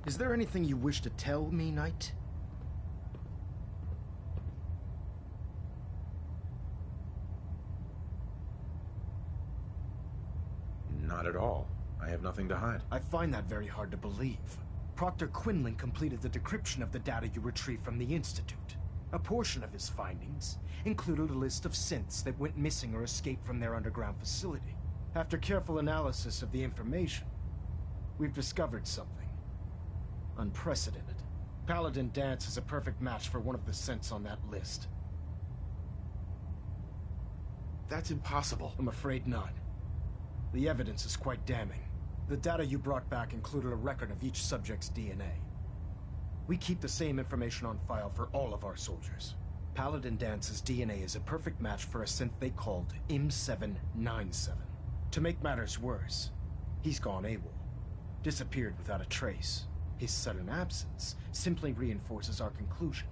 Is there anything you wish to tell me, Knight? Not at all. I have nothing to hide. I find that very hard to believe. Proctor Quinlan completed the decryption of the data you retrieved from the Institute. A portion of his findings included a list of synths that went missing or escaped from their underground facility. After careful analysis of the information, we've discovered something unprecedented. Paladin Danse is a perfect match for one of the synths on that list. That's impossible. I'm afraid not. The evidence is quite damning. The data you brought back included a record of each subject's DNA. We keep the same information on file for all of our soldiers. Paladin Dance's DNA is a perfect match for a synth they called M797. To make matters worse, he's gone AWOL. Disappeared without a trace. His sudden absence simply reinforces our conclusion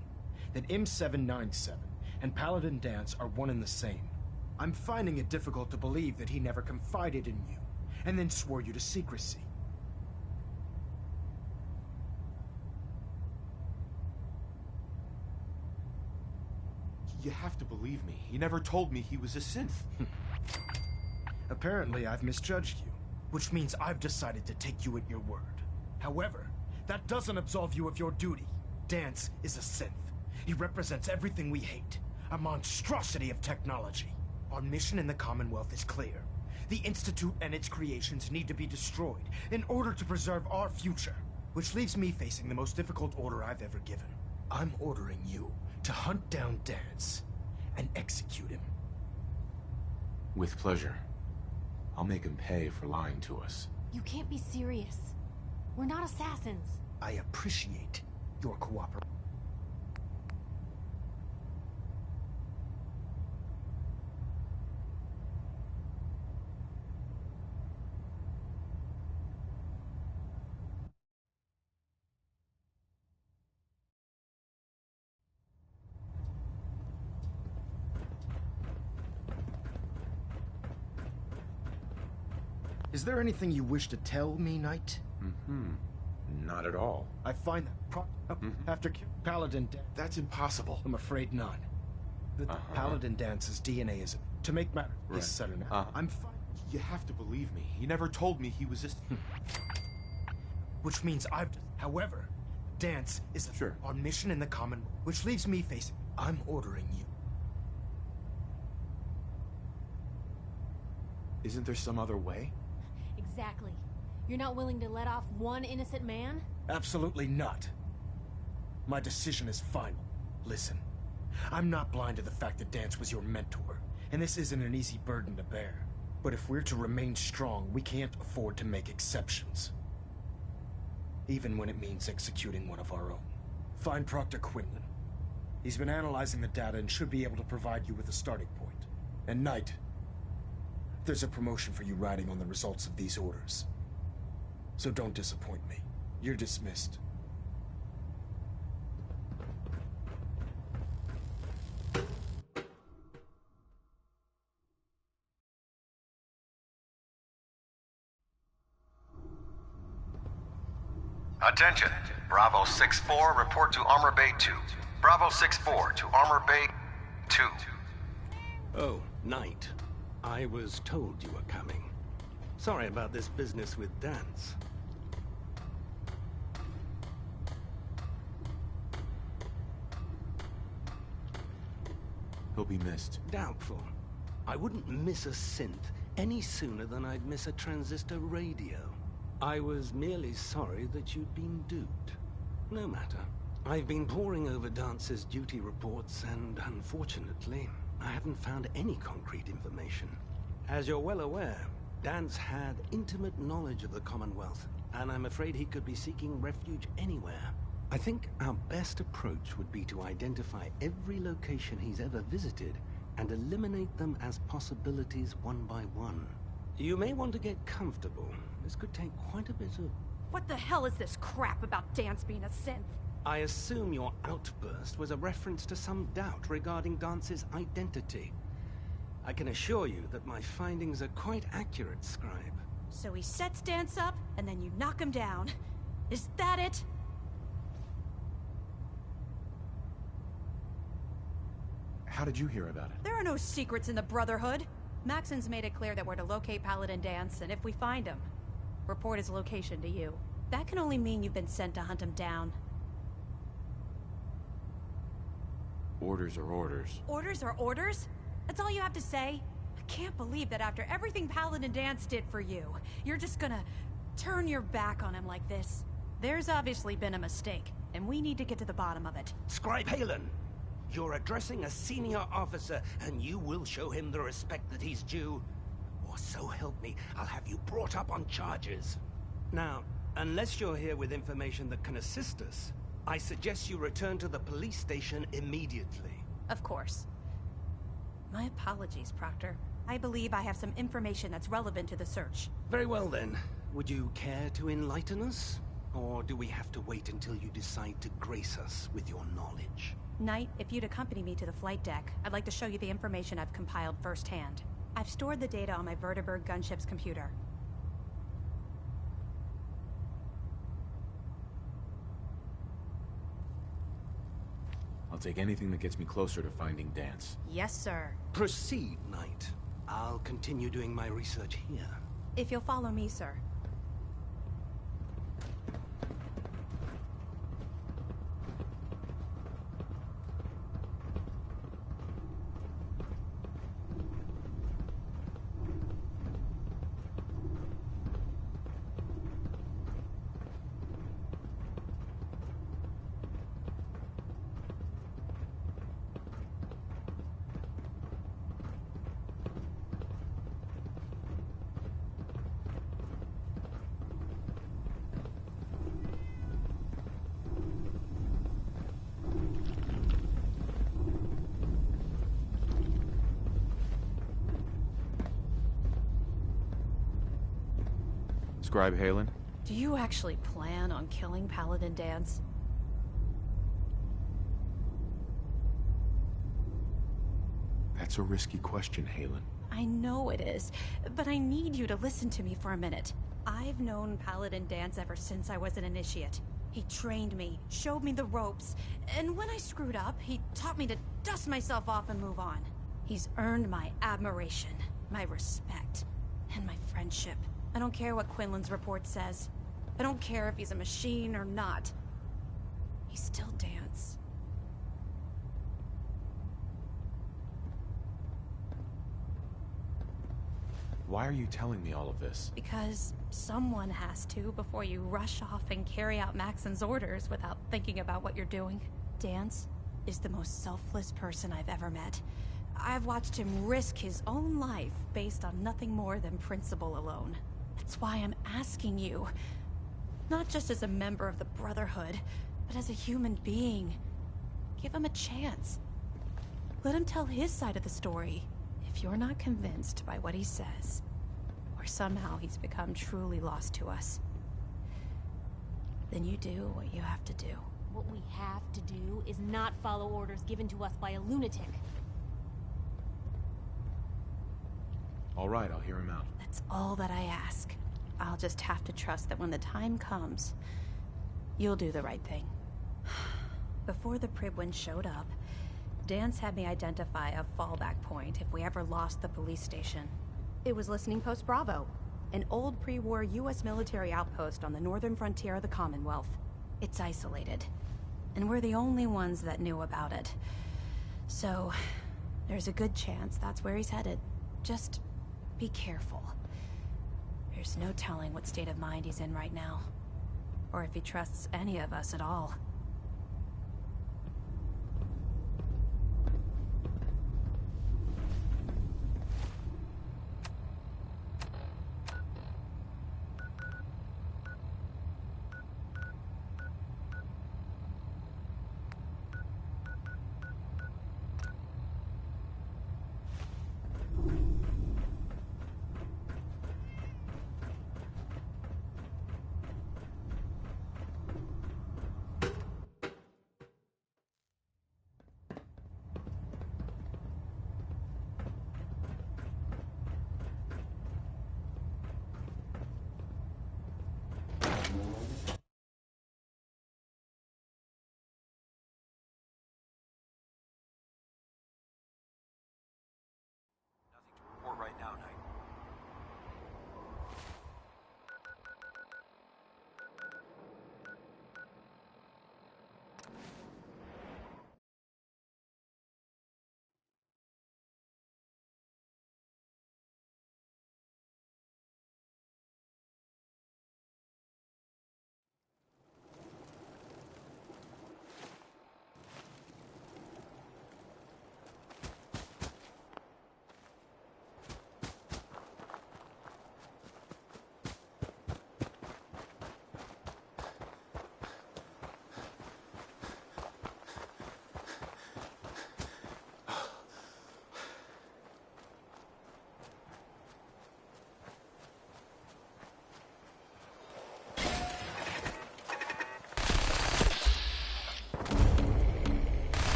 that M797 and Paladin Danse are one and the same. I'm finding it difficult to believe that he never confided in you, and then swore you to secrecy. You have to believe me. He never told me he was a synth. Apparently, I've misjudged you, which means I've decided to take you at your word. However, that doesn't absolve you of your duty. Danse is a synth. He represents everything we hate, a monstrosity of technology. Our mission in the Commonwealth is clear. The Institute and its creations need to be destroyed in order to preserve our future, which leaves me facing the most difficult order I've ever given. I'm ordering you to hunt down Danse and execute him. With pleasure. I'll make him pay for lying to us. You can't be serious. We're not assassins. I appreciate your cooperation. Is there anything you wish to tell me, Knight? Not at all. I find that after Paladin Danse. That's impossible. I'm afraid not. The Paladin Dance's DNA is to make matter. Right. His sudden. I'm fine. You have to believe me. He never told me he was a... Which means However, Danse is Sure. on mission in the Commonwealth, which leaves me facing. I'm ordering you. Isn't there some other way? Exactly. You're not willing to let off one innocent man? Absolutely not. My decision is final. Listen, I'm not blind to the fact that Danse was your mentor, and this isn't an easy burden to bear. But if we're to remain strong, we can't afford to make exceptions. Even when it means executing one of our own. Find Proctor Quinlan. He's been analyzing the data and should be able to provide you with a starting point. And Knight, there's a promotion for you riding on the results of these orders. So don't disappoint me. You're dismissed. Attention. Bravo 6-4, report to Armor Bay 2. Bravo 6-4 to Armor Bay 2. Oh, Knight. I was told you were coming. Sorry about this business with Danse. He'll be missed. Doubtful. I wouldn't miss a synth any sooner than I'd miss a transistor radio. I was merely sorry that you'd been duped. No matter. I've been poring over Dance's duty reports and, unfortunately, I haven't found any concrete information. As you're well aware, Danse had intimate knowledge of the Commonwealth, and I'm afraid he could be seeking refuge anywhere. I think our best approach would be to identify every location he's ever visited and eliminate them as possibilities one by one. You may want to get comfortable. This could take quite a bit of... What the hell is this crap about Danse being a synth? I assume your outburst was a reference to some doubt regarding Dance's identity. I can assure you that my findings are quite accurate, Scribe. So he sets Danse up, and then you knock him down. Is that it? How did you hear about it? There are no secrets in the Brotherhood. Maxon's made it clear that we're to locate Paladin Dance, and if we find him, report his location to you. That can only mean you've been sent to hunt him down. Orders are orders. Orders are orders? That's all you have to say? I can't believe that after everything Paladin Dance did for you, you're just gonna turn your back on him like this. There's obviously been a mistake, and we need to get to the bottom of it. Scribe-Halen, you're addressing a senior officer, and you will show him the respect that he's due. Or so help me, I'll have you brought up on charges. Now, unless you're here with information that can assist us, I suggest you return to the police station immediately. Of course. My apologies, Proctor. I believe I have some information that's relevant to the search. Very well then. Would you care to enlighten us? Or do we have to wait until you decide to grace us with your knowledge? Knight, if you'd accompany me to the flight deck, I'd like to show you the information I've compiled firsthand. I've stored the data on my Vertibird gunship's computer. I'll take anything that gets me closer to finding Dance. Yes, sir. Proceed, Knight. I'll continue doing my research here. If you'll follow me, sir. Scribe-Halen? Do you actually plan on killing Paladin Dance? That's a risky question, Halen. I know it is, but I need you to listen to me for a minute. I've known Paladin Dance ever since I was an initiate. He trained me, showed me the ropes, and when I screwed up, he taught me to dust myself off and move on. He's earned my admiration, my respect, and my friendship. I don't care what Quinlan's report says. I don't care if he's a machine or not. He's still Dance. Why are you telling me all of this? Because someone has to before you rush off and carry out Maxon's orders without thinking about what you're doing. Dance is the most selfless person I've ever met. I've watched him risk his own life based on nothing more than principle alone. That's why I'm asking you. Not just as a member of the Brotherhood, but as a human being. Give him a chance. Let him tell his side of the story. If you're not convinced by what he says, or somehow he's become truly lost to us, then you do what you have to do. What we have to do is not follow orders given to us by a lunatic. All right, I'll hear him out. That's all that I ask. I'll just have to trust that when the time comes, you'll do the right thing. Before the Pribwin showed up, Dance had me identify a fallback point if we ever lost the police station. It was Listening Post Bravo, an old pre-war US military outpost on the northern frontier of the Commonwealth. It's isolated, and we're the only ones that knew about it. So, there's a good chance that's where he's headed. Just be careful. There's no telling what state of mind he's in right now, or if he trusts any of us at all.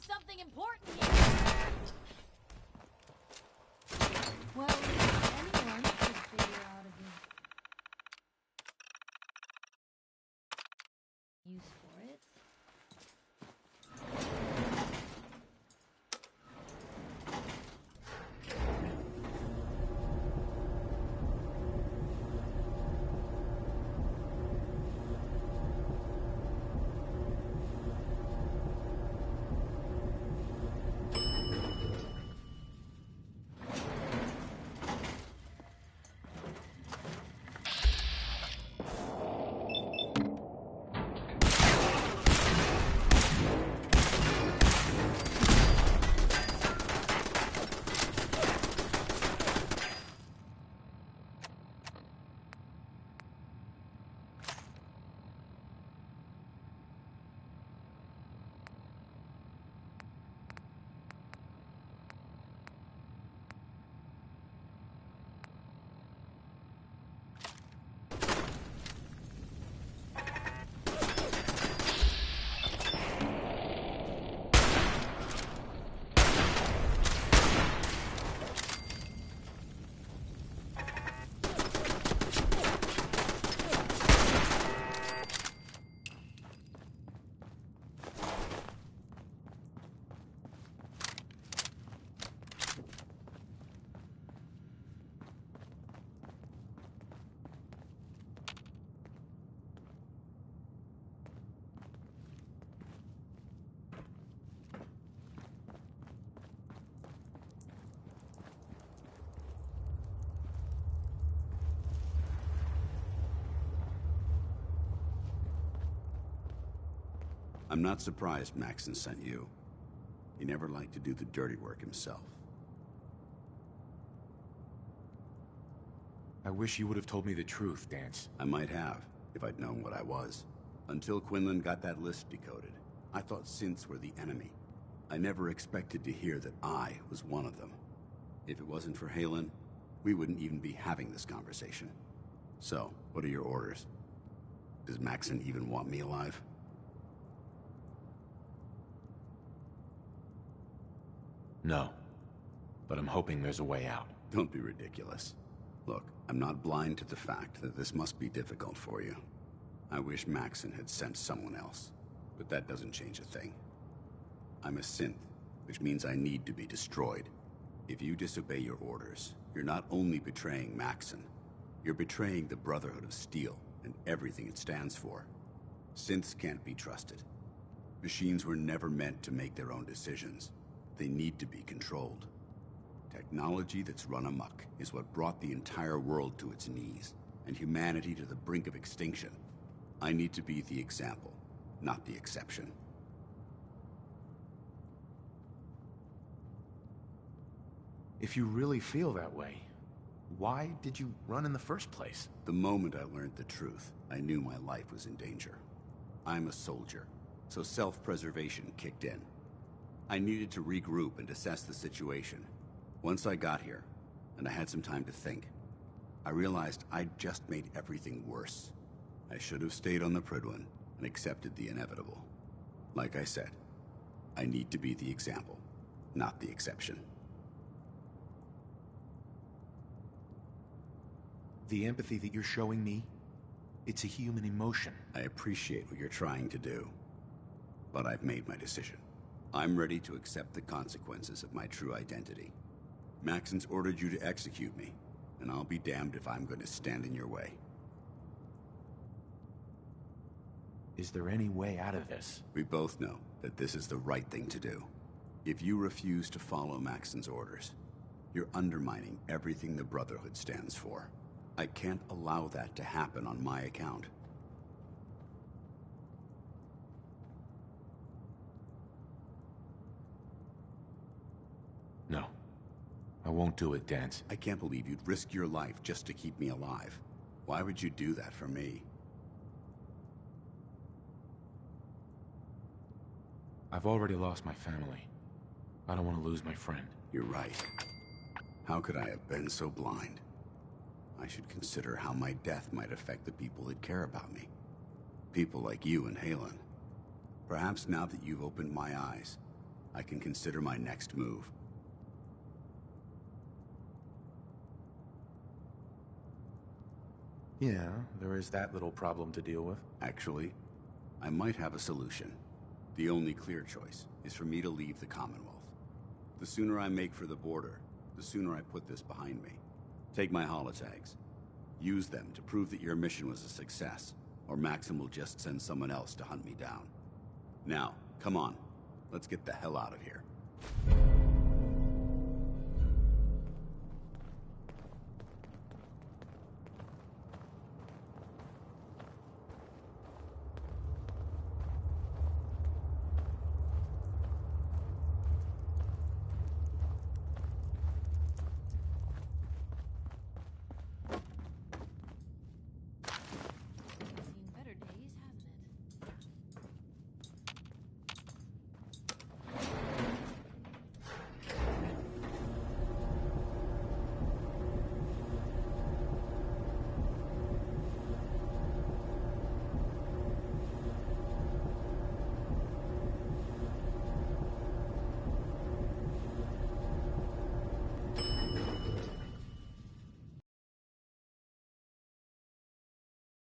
something important here. Well, anyone could figure out a good use for it. I'm not surprised Maxon sent you. He never liked to do the dirty work himself. I wish you would have told me the truth, Dance. I might have, if I'd known what I was. Until Quinlan got that list decoded, I thought synths were the enemy. I never expected to hear that I was one of them. If it wasn't for Halen, we wouldn't even be having this conversation. So, what are your orders? Does Maxon even want me alive? No. But I'm hoping there's a way out. Don't be ridiculous. Look, I'm not blind to the fact that this must be difficult for you. I wish Maxon had sent someone else, but that doesn't change a thing. I'm a synth, which means I need to be destroyed. If you disobey your orders, you're not only betraying Maxon, you're betraying the Brotherhood of S.P.E.C.I.A.L and everything it stands for. Synths can't be trusted. Machines were never meant to make their own decisions. They need to be controlled. Technology that's run amok is what brought the entire world to its knees, and humanity to the brink of extinction. I need to be the example, not the exception. If you really feel that way, why did you run in the first place? The moment I learned the truth, I knew my life was in danger. I'm a soldier, so self-preservation kicked in. I needed to regroup and assess the situation. Once I got here, and I had some time to think, I realized I'd just made everything worse. I should have stayed on the Prydwen and accepted the inevitable. Like I said, I need to be the example, not the exception. The empathy that you're showing me, it's a human emotion. I appreciate what you're trying to do, but I've made my decision. I'm ready to accept the consequences of my true identity. Maxon's ordered you to execute me, and I'll be damned if I'm going to stand in your way. Is there any way out of this? We both know that this is the right thing to do. If you refuse to follow Maxon's orders, you're undermining everything the Brotherhood stands for. I can't allow that to happen on my account. No. I won't do it, Dance. I can't believe you'd risk your life just to keep me alive. Why would you do that for me? I've already lost my family. I don't want to lose my friend. You're right. How could I have been so blind? I should consider how my death might affect the people that care about me. People like you and Halen. Perhaps now that you've opened my eyes, I can consider my next move. Yeah, there is that little problem to deal with. Actually, I might have a solution. The only clear choice is for me to leave the Commonwealth. The sooner I make for the border, the sooner I put this behind me. Take my holotags. Use them to prove that your mission was a success, or Maxim will just send someone else to hunt me down. Now, come on. Let's get the hell out of here.